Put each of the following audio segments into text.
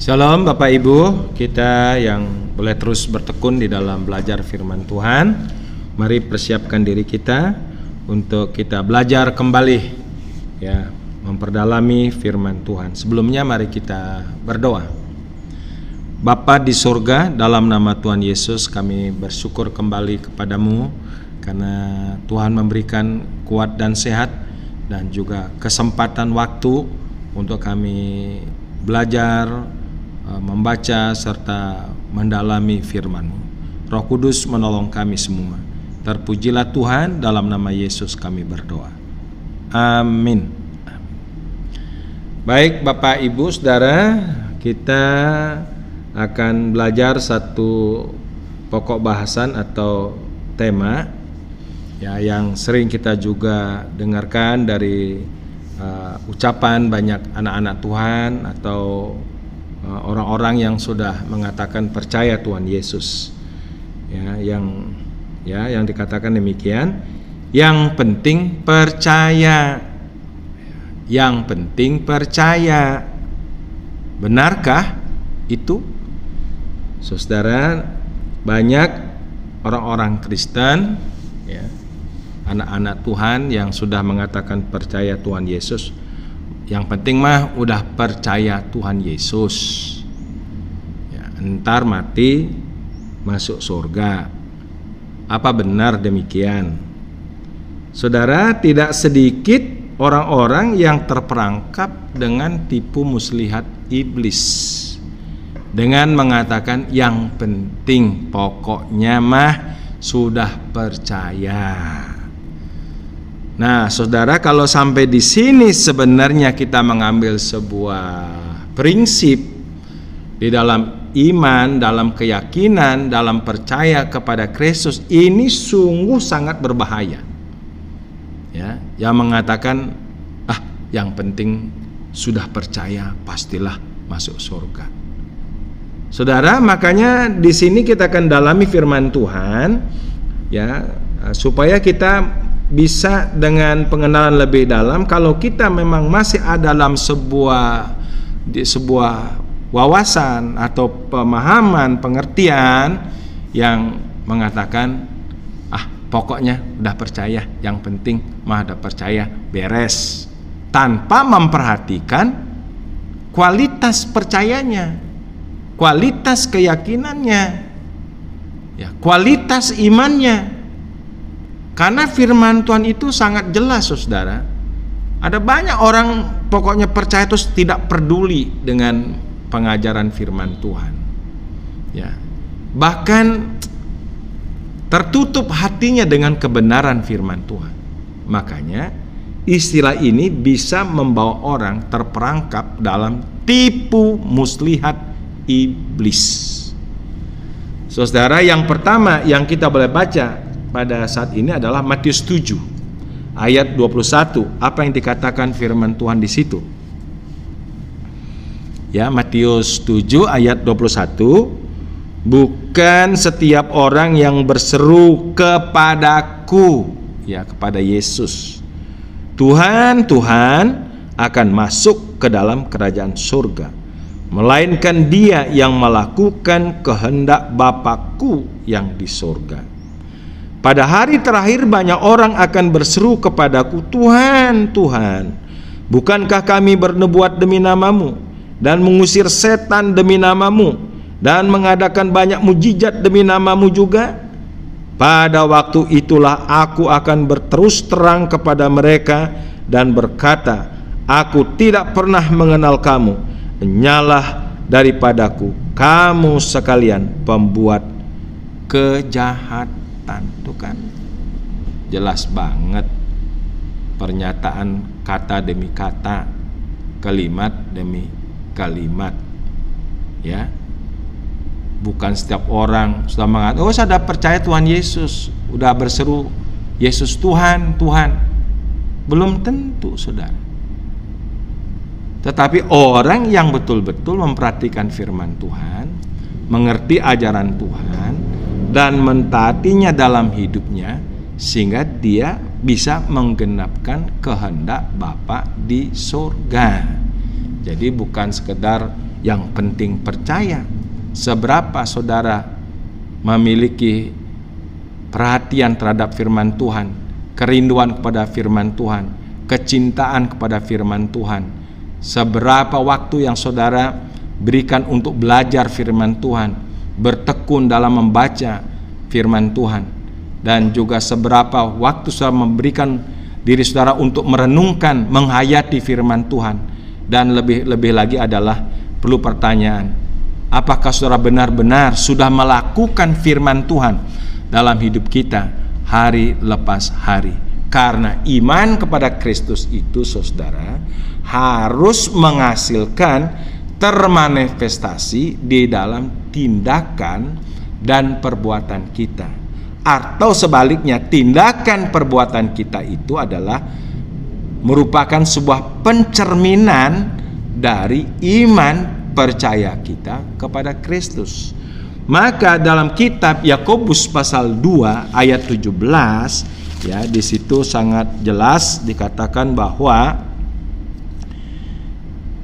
Shalom Bapak Ibu, kita yang boleh terus bertekun di dalam belajar firman Tuhan. Mari persiapkan diri kita untuk kita belajar kembali, ya, memperdalami firman Tuhan. Sebelumnya mari kita berdoa. Bapa di surga, dalam nama Tuhan Yesus kami bersyukur kembali kepadamu karena Tuhan memberikan kuat dan sehat dan juga kesempatan waktu untuk kami belajar, membaca serta mendalami firman-Mu. Roh Kudus menolong kami semua. Terpujilah Tuhan, dalam nama Yesus kami berdoa. Amin. Baik Bapak Ibu Saudara, kita akan belajar satu pokok bahasan atau tema, ya, yang sering kita juga dengarkan dari ucapan banyak anak-anak Tuhan atau orang-orang yang sudah mengatakan percaya Tuhan Yesus, ya, yang dikatakan demikian. Yang penting percaya, yang penting percaya. Benarkah itu? Saudara, banyak orang-orang Kristen, ya, anak-anak Tuhan yang sudah mengatakan percaya Tuhan Yesus. Yang penting mah udah percaya Tuhan Yesus, ya, entar mati masuk surga. Apa benar demikian? Saudara, tidak sedikit orang-orang yang terperangkap dengan tipu muslihat iblis dengan mengatakan yang penting pokoknya mah sudah percaya. Nah, saudara, kalau sampai di sini sebenarnya kita mengambil sebuah prinsip di dalam iman, dalam keyakinan, dalam percaya kepada Kristus, ini sungguh sangat berbahaya. Ya, yang mengatakan yang penting sudah percaya pastilah masuk surga. Saudara, makanya di sini kita akan dalami firman Tuhan, ya, supaya kita bisa dengan pengenalan lebih dalam. Kalau kita memang masih ada dalam sebuah wawasan atau pemahaman, pengertian yang mengatakan pokoknya udah percaya, yang penting mah udah percaya, beres, tanpa memperhatikan kualitas percayanya, kualitas keyakinannya, ya, kualitas imannya. Karena firman Tuhan itu sangat jelas, saudara. Ada banyak orang pokoknya percaya terus tidak peduli dengan pengajaran firman Tuhan, ya, bahkan tertutup hatinya dengan kebenaran firman Tuhan. Makanya istilah ini bisa membawa orang terperangkap dalam tipu muslihat iblis. Saudara, yang pertama yang kita boleh baca pada saat ini adalah Matius 7 ayat 21. Apa yang dikatakan firman Tuhan di situ? Ya, Matius 7 ayat 21. Bukan setiap orang yang berseru kepadaku, ya, kepada Yesus, Tuhan, Tuhan, akan masuk ke dalam kerajaan surga, melainkan dia yang melakukan kehendak Bapa-Ku yang di surga. Pada hari terakhir banyak orang akan berseru kepadaku, Tuhan, Tuhan, bukankah kami bernubuat demi namamu dan mengusir setan demi namamu dan mengadakan banyak mujizat demi namamu juga? Pada waktu itulah aku akan berterus terang kepada mereka dan berkata, aku tidak pernah mengenal kamu, enyalah daripadaku kamu sekalian pembuat kejahatan. Tuh kan, jelas banget pernyataan kata demi kata, kalimat demi kalimat, ya. Bukan setiap orang sudah mengatakan, saya sudah percaya Tuhan Yesus, udah berseru Yesus Tuhan, Tuhan. Belum tentu, saudara. Tetapi orang yang betul-betul memperhatikan firman Tuhan, mengerti ajaran Tuhan, dan mentaatinya dalam hidupnya, sehingga dia bisa menggenapkan kehendak Bapa di surga. Jadi bukan sekedar Yang penting percaya. Seberapa saudara memiliki perhatian terhadap firman Tuhan, kerinduan kepada firman Tuhan, kecintaan kepada firman Tuhan. Seberapa waktu yang saudara berikan untuk belajar firman Tuhan, bertekun dalam membaca firman Tuhan, dan juga seberapa waktu saudara memberikan diri saudara untuk merenungkan, menghayati firman Tuhan. Dan lebih lagi adalah perlu pertanyaan, apakah saudara benar-benar sudah melakukan firman Tuhan dalam hidup kita hari lepas hari? Karena iman kepada Kristus itu saudara harus menghasilkan termanifestasi di dalam tindakan dan perbuatan kita. Atau sebaliknya, tindakan perbuatan kita itu adalah merupakan sebuah pencerminan dari iman percaya kita kepada Kristus. Maka dalam kitab Yakobus pasal 2 ayat 17, ya, di situ sangat jelas dikatakan bahwa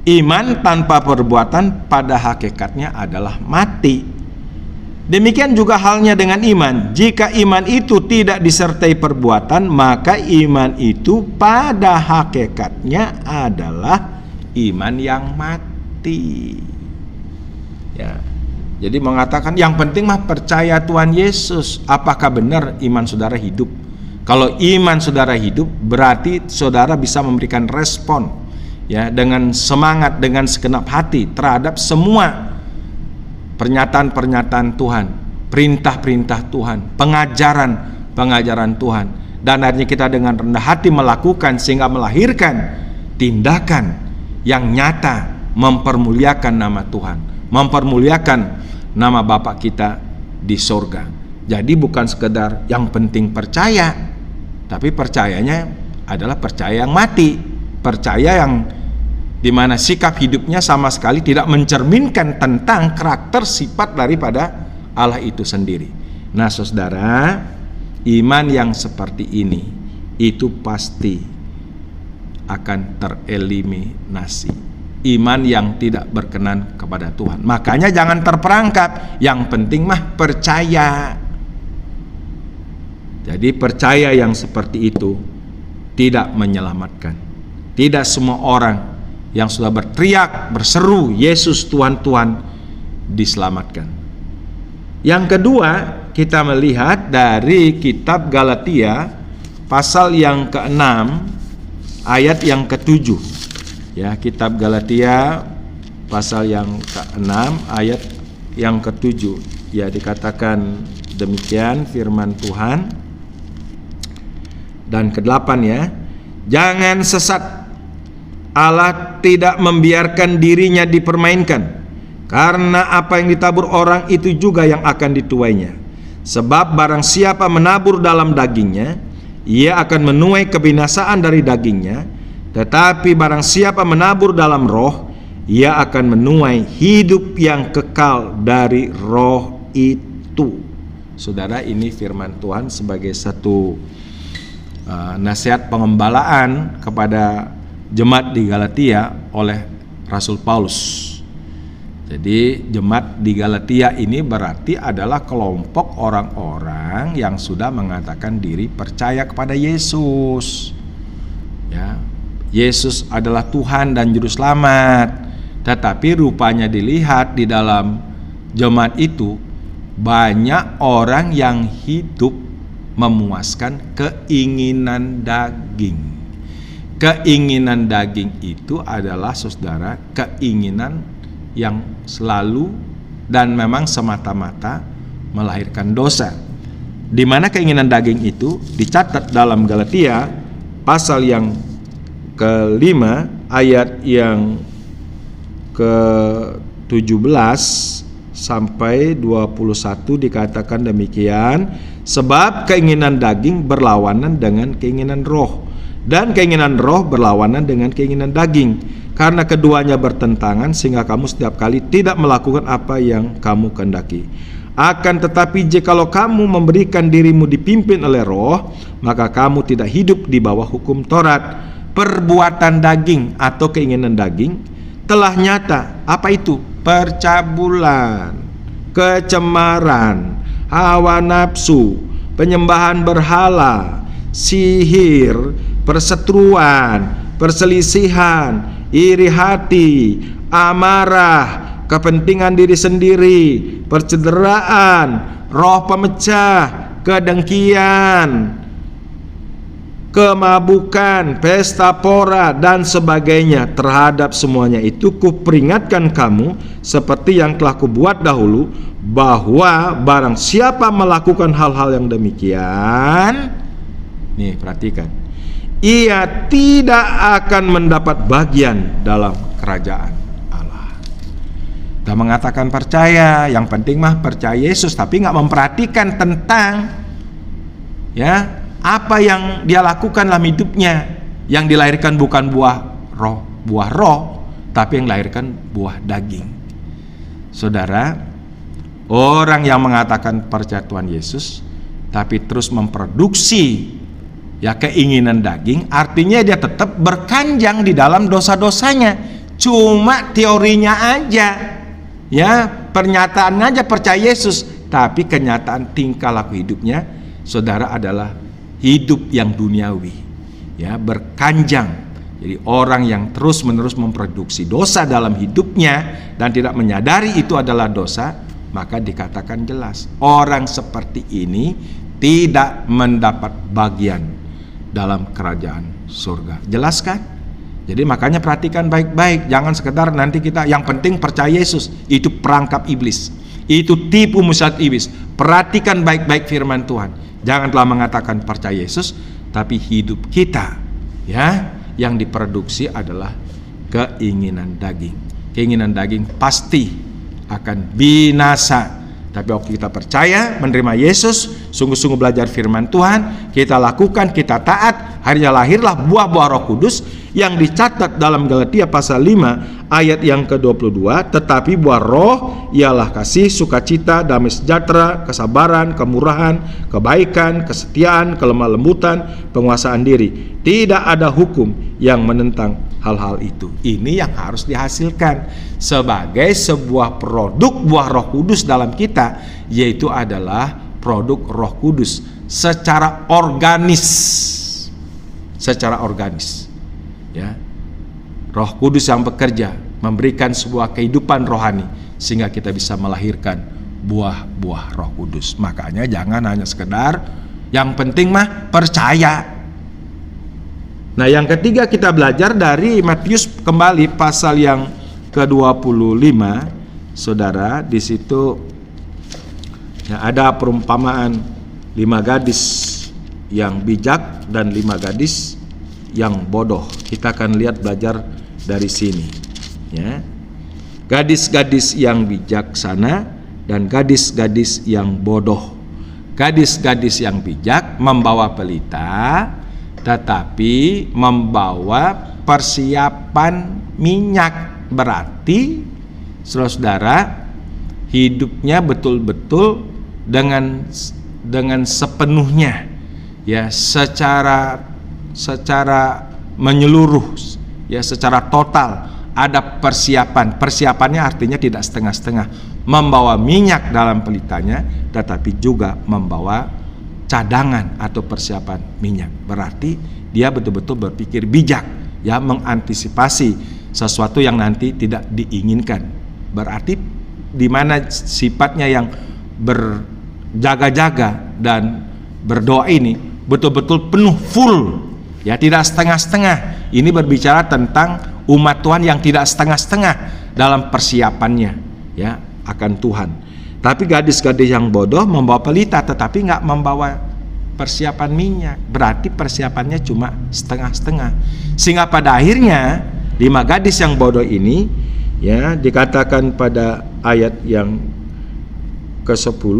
iman tanpa perbuatan pada hakikatnya adalah mati. Demikian juga halnya dengan iman. Jika iman itu tidak disertai perbuatan, maka iman itu pada hakikatnya adalah iman yang mati. Ya. Jadi mengatakan yang penting mah percaya Tuhan Yesus. Apakah benar iman saudara hidup? Kalau iman saudara hidup, berarti saudara bisa memberikan respon, ya, dengan semangat, dengan segenap hati terhadap semua pernyataan-pernyataan Tuhan, perintah-perintah Tuhan, pengajaran Tuhan. Dan akhirnya kita dengan rendah hati melakukan sehingga melahirkan tindakan yang nyata mempermuliakan nama Tuhan, mempermuliakan nama Bapa kita di sorga. Jadi bukan sekedar yang penting percaya, tapi percayanya adalah percaya yang mati, percaya yang dimana sikap hidupnya sama sekali tidak mencerminkan tentang karakter sifat daripada Allah itu sendiri. Nah saudara, iman yang seperti ini itu pasti akan tereliminasi. Iman yang tidak berkenan kepada Tuhan. Makanya jangan terperangkap, yang penting mah percaya. Jadi percaya yang seperti itu tidak menyelamatkan. Tidak semua orang yang sudah berteriak, berseru Yesus Tuhan, Tuhan diselamatkan. Yang kedua, kita melihat dari kitab Galatia pasal yang ke-6 ayat yang ke-7. Ya, kitab Galatia pasal yang ke-6 ayat yang ke-7. Ya, dikatakan demikian firman Tuhan. Dan ke-8 ya. Jangan sesat. Allah tidak membiarkan dirinya dipermainkan, karena apa yang ditabur orang itu juga yang akan dituainya. Sebab barang siapa menabur dalam dagingnya, ia akan menuai kebinasaan dari dagingnya. Tetapi barang siapa menabur dalam roh, ia akan menuai hidup yang kekal dari roh itu. Saudara, ini firman Tuhan sebagai satu nasihat pengembalaan kepada jemaat di Galatia oleh Rasul Paulus. Jadi jemaat di Galatia ini berarti adalah kelompok orang-orang yang sudah mengatakan diri percaya kepada Yesus. Ya, Yesus adalah Tuhan dan Juru Selamat. Tetapi rupanya dilihat di dalam jemaat itu banyak orang yang hidup memuaskan keinginan daging. Keinginan daging itu adalah saudara keinginan yang selalu dan memang semata-mata melahirkan dosa. Di mana keinginan daging itu dicatat dalam Galatia pasal yang ke-5 ayat yang ke-17 sampai 21 dikatakan demikian. Sebab keinginan daging berlawanan dengan keinginan roh, dan keinginan roh berlawanan dengan keinginan daging, karena keduanya bertentangan, sehingga kamu setiap kali tidak melakukan apa yang kamu kehendaki. Akan tetapi jikalau kamu memberikan dirimu dipimpin oleh roh, maka kamu tidak hidup di bawah hukum Taurat. Perbuatan daging atau keinginan daging telah nyata. Apa itu? percabulan, kecemaran, hawa nafsu, penyembahan berhala, sihir, perseteruan, perselisihan, iri hati, amarah, kepentingan diri sendiri, percederaan, roh pemecah, kedengkian, kemabukan, pesta pora, dan sebagainya. Terhadap semuanya itu kuperingatkan kamu seperti yang telah kubuat dahulu, bahwa barang siapa melakukan hal-hal yang demikian, nih perhatikan, ia tidak akan mendapat bagian dalam kerajaan Allah. Kita mengatakan percaya, yang penting mah percaya Yesus, tapi nggak memperhatikan tentang ya apa yang dia lakukan dalam hidupnya. Yang dilahirkan bukan buah roh, tapi yang dilahirkan buah daging. Saudara, orang yang mengatakan percaya Tuhan Yesus tapi terus memproduksi ya keinginan daging, artinya dia tetap berkanjang di dalam dosa-dosanya. Cuma teorinya aja, ya pernyataannya aja percaya Yesus, tapi kenyataan tingkah laku hidupnya, saudara, adalah hidup yang duniawi, ya berkanjang. Jadi orang yang terus-menerus memproduksi dosa dalam hidupnya dan tidak menyadari itu adalah dosa, maka dikatakan jelas orang seperti ini tidak mendapat bagian dalam kerajaan surga. Jelas kan? Jadi makanya perhatikan baik-baik, jangan sekedar nanti kita yang penting percaya Yesus. Itu perangkap iblis, itu tipu muslihat iblis. Perhatikan baik-baik firman Tuhan. Jangan telah mengatakan percaya Yesus, tapi hidup kita ya yang diproduksi adalah keinginan daging. Keinginan daging pasti akan binasa. Tapi waktu kita percaya, menerima Yesus, sungguh-sungguh belajar firman Tuhan, kita lakukan, kita taat, akhirnya lahirlah buah-buah Roh Kudus yang dicatat dalam Galatia pasal 5 ayat yang ke-22. Tetapi buah roh ialah kasih, sukacita, damai sejahtera, kesabaran, kemurahan, kebaikan, kesetiaan, kelemah lembutan, penguasaan diri. Tidak ada hukum yang menentang hal-hal itu. Ini yang harus dihasilkan sebagai sebuah produk buah Roh Kudus dalam kita, yaitu adalah produk Roh Kudus secara organis. Secara organis. Ya. Roh Kudus yang bekerja memberikan sebuah kehidupan rohani sehingga kita bisa melahirkan buah-buah Roh Kudus. Makanya jangan hanya sekedar yang penting mah percaya. Nah, yang ketiga kita belajar dari Matius kembali pasal yang ke-25. Saudara, di situ ya, ada perumpamaan 5 gadis yang bijak dan 5 gadis yang bodoh. Kita akan lihat belajar dari sini ya. Gadis-gadis yang bijaksana dan gadis-gadis yang bodoh. Gadis-gadis yang bijak membawa pelita, tetapi membawa persiapan minyak. Berarti saudara, hidupnya betul-betul dengan sepenuhnya ya, secara menyeluruh ya, secara total ada persiapan. Persiapannya artinya tidak setengah-setengah, membawa minyak dalam pelitanya tetapi juga membawa cadangan atau persiapan minyak. Berarti dia betul-betul berpikir bijak ya, mengantisipasi sesuatu yang nanti tidak diinginkan. Berarti di mana sifatnya yang berjaga-jaga dan berdoa ini betul-betul penuh, full ya, tidak setengah-setengah. Ini berbicara tentang umat Tuhan yang tidak setengah-setengah dalam persiapannya ya akan Tuhan. Tapi gadis-gadis yang bodoh membawa pelita tetapi nggak membawa persiapan minyak. Berarti persiapannya cuma setengah-setengah. Sehingga pada akhirnya 5 gadis yang bodoh ini ya dikatakan pada ayat yang ke-10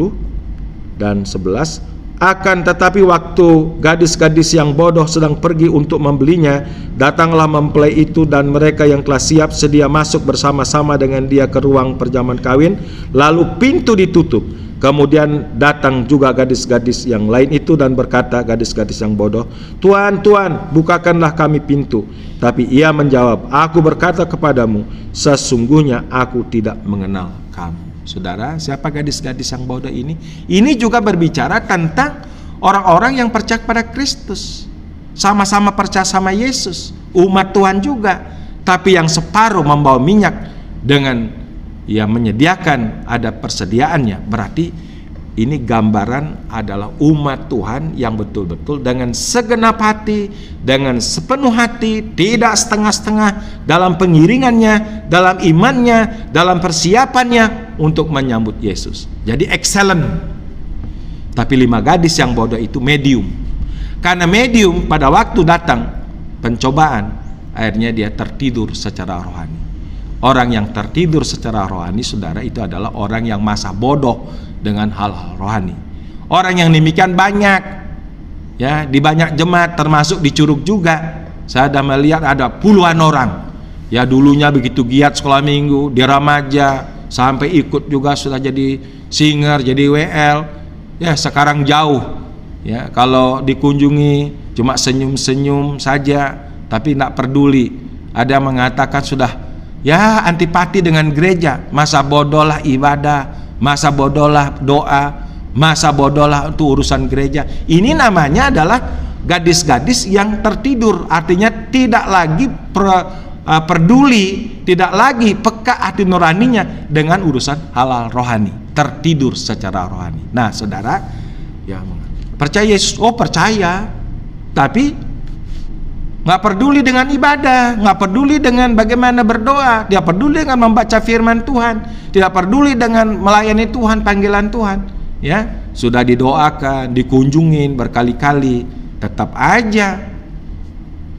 dan 11, akan tetapi waktu gadis-gadis yang bodoh sedang pergi untuk membelinya, datanglah mempelai itu dan mereka yang telah siap sedia masuk bersama-sama dengan dia ke ruang perjamuan kawin. Lalu pintu ditutup Kemudian datang juga gadis-gadis yang lain itu dan berkata, gadis-gadis yang bodoh, Tuhan, Tuhan, bukakanlah kami pintu. Tapi ia menjawab, aku berkata kepadamu, sesungguhnya aku tidak mengenal kamu. Saudara, siapa gadis-gadis yang bodoh ini? Ini juga berbicara tentang orang-orang yang percaya kepada Kristus, sama-sama percaya sama Yesus, umat Tuhan juga, tapi yang separuh membawa minyak dengan menyediakan, ada persediaannya. Berarti ini gambaran adalah umat Tuhan yang betul-betul dengan segenap hati, dengan sepenuh hati, tidak setengah-setengah dalam pengiringannya, dalam imannya, dalam persiapannya untuk menyambut Yesus. Jadi excellent. Tapi 5 gadis yang bodoh itu medium. Karena medium pada waktu datang pencobaan, akhirnya dia tertidur secara rohani. Orang yang tertidur secara rohani, saudara, itu adalah orang yang masa bodoh dengan hal-hal rohani. Orang yang demikian banyak, ya, di banyak jemaat, termasuk di Curug juga. Saya sudah melihat ada puluhan orang, ya, dulunya begitu giat sekolah minggu, di remaja, sampai ikut juga sudah jadi singer, jadi WL. Ya, sekarang jauh, ya, kalau dikunjungi cuma senyum-senyum saja, tapi tidak peduli. Ada yang mengatakan sudah antipati dengan gereja, masa bodohlah ibadah, masa bodohlah doa, masa bodohlah untuk urusan gereja. Ini namanya adalah gadis-gadis yang tertidur, artinya tidak lagi peduli, tidak lagi peka hati nuraninya dengan urusan halal rohani, tertidur secara rohani. Nah, saudara, percaya Yesus, percaya, tapi nggak peduli dengan ibadah, nggak peduli dengan bagaimana berdoa, dia peduli dengan membaca firman Tuhan, tidak peduli dengan melayani Tuhan, panggilan Tuhan. Ya, sudah didoakan, dikunjungin berkali-kali, tetap aja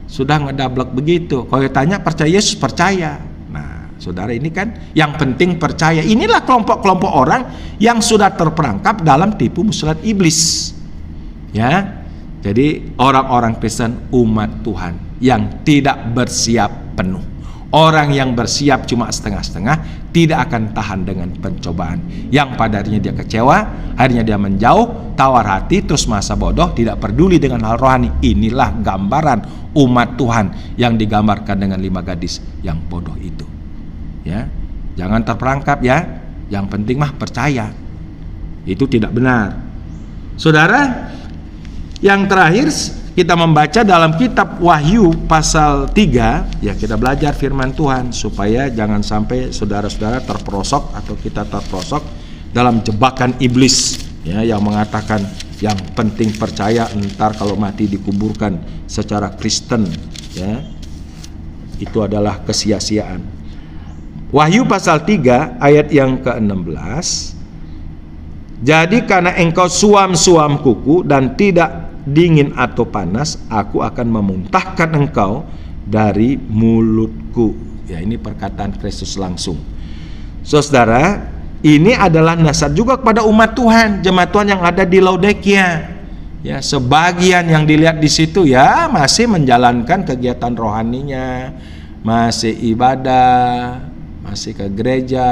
sudah ngedablek begitu. Kalau ditanya percaya Yesus, percaya. Nah, saudara, ini kan yang penting percaya. Inilah kelompok-kelompok orang yang sudah terperangkap dalam tipu muslihat iblis. Ya. Jadi orang-orang Kristen, umat Tuhan yang tidak bersiap penuh. Orang yang bersiap cuma setengah-setengah tidak akan tahan dengan pencobaan. Yang pada akhirnya dia kecewa, akhirnya dia menjauh, tawar hati, terus masa bodoh, tidak peduli dengan hal rohani. Inilah gambaran umat Tuhan yang digambarkan dengan 5 gadis yang bodoh itu. Ya, jangan terperangkap ya. Yang penting mah percaya. Itu tidak benar. Saudara, yang terakhir kita membaca dalam kitab Wahyu pasal 3, ya, kita belajar firman Tuhan supaya jangan sampai saudara-saudara terperosok atau kita terperosok dalam jebakan iblis, ya, yang mengatakan yang penting percaya, entar kalau mati dikuburkan secara Kristen, ya, itu adalah kesia-siaan. Wahyu pasal 3 ayat yang ke-16, jadi karena engkau suam-suam kuku dan tidak dingin atau panas, aku akan memuntahkan engkau dari mulutku. Ya, ini perkataan Kristus langsung. Saudara, ini adalah nasihat juga kepada umat Tuhan, jemaat Tuhan yang ada di Laodikia. Ya, sebagian yang dilihat di situ ya masih menjalankan kegiatan rohaninya, masih ibadah, masih ke gereja,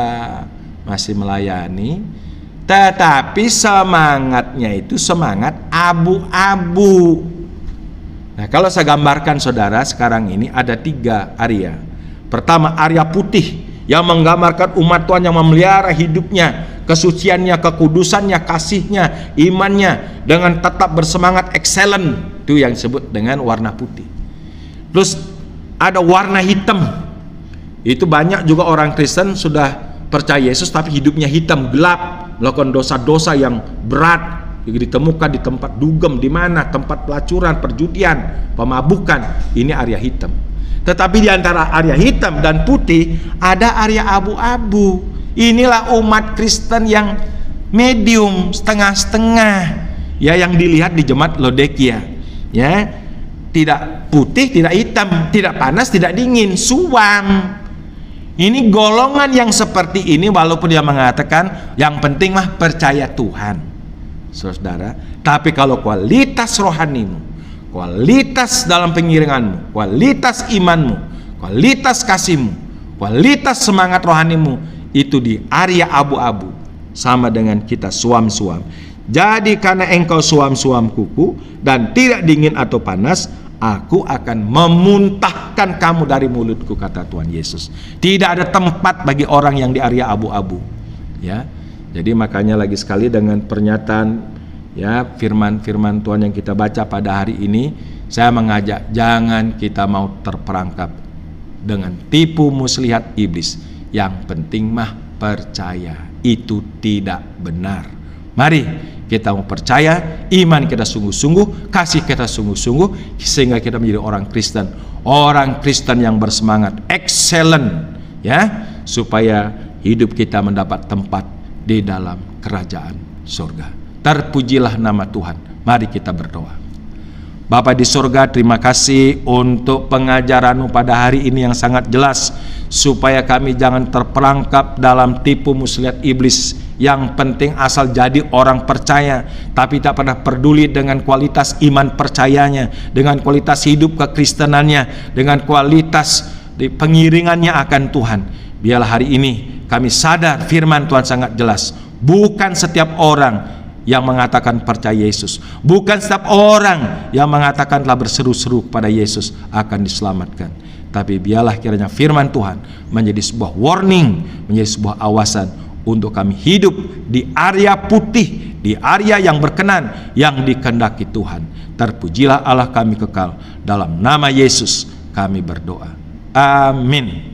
masih melayani. Tetapi semangatnya itu semangat abu-abu. Nah, kalau saya gambarkan saudara, sekarang ini ada 3 area. Pertama, area putih yang menggambarkan umat Tuhan yang memelihara hidupnya, kesuciannya, kekudusannya, kasihnya, imannya, dengan tetap bersemangat excellent. Itu yang disebut dengan warna putih. Terus ada warna hitam. Itu banyak juga orang Kristen sudah percaya Yesus tapi hidupnya hitam, gelap, melakukan dosa-dosa yang berat, ditemukan di tempat dugem, di mana tempat pelacuran, perjudian, pemabukan. Ini area hitam. Tetapi di antara area hitam dan putih ada area abu-abu. Inilah umat Kristen yang medium, setengah-setengah, ya, yang dilihat di jemaat Laodikia, ya, tidak putih, tidak hitam, tidak panas, tidak dingin, suam. Ini golongan yang seperti ini, walaupun dia mengatakan yang penting mah percaya Tuhan, saudara. Tapi kalau kualitas rohanimu, kualitas dalam pengiringanmu, kualitas imanmu, kualitas kasihmu, kualitas semangat rohanimu itu di area abu-abu, sama dengan kita suam-suam. Jadi karena engkau suam-suam kuku dan tidak dingin atau panas, aku akan memuntahkan kamu dari mulutku, kata Tuhan Yesus. Tidak ada tempat bagi orang yang di area abu-abu. Ya, jadi makanya lagi sekali dengan pernyataan ya firman Tuhan yang kita baca pada hari ini, saya mengajak jangan kita mau terperangkap dengan tipu muslihat iblis. Yang penting mah percaya. Itu tidak benar. Mari kita mau percaya, iman kita sungguh-sungguh, kasih kita sungguh-sungguh, sehingga kita menjadi orang Kristen yang bersemangat, excellent, ya, supaya hidup kita mendapat tempat di dalam kerajaan surga. Terpujilah nama Tuhan. Mari kita berdoa. Bapa di surga, terima kasih untuk pengajaran-Mu pada hari ini yang sangat jelas, supaya kami jangan terperangkap dalam tipu muslihat iblis. Yang penting asal jadi orang percaya, tapi tak pernah peduli dengan kualitas iman percayanya, dengan kualitas hidup kekristenannya, dengan kualitas pengiringannya akan Tuhan. Biarlah hari ini kami sadar firman Tuhan sangat jelas. Bukan setiap orang yang mengatakan percaya Yesus, bukan setiap orang yang mengatakan telah berseru-seru kepada Yesus akan diselamatkan. Tapi biarlah kiranya firman Tuhan menjadi sebuah warning, menjadi sebuah awasan untuk kami hidup di area putih, di area yang berkenan, yang dikehendaki Tuhan. Terpujilah Allah kami kekal. Dalam nama Yesus kami berdoa. Amin.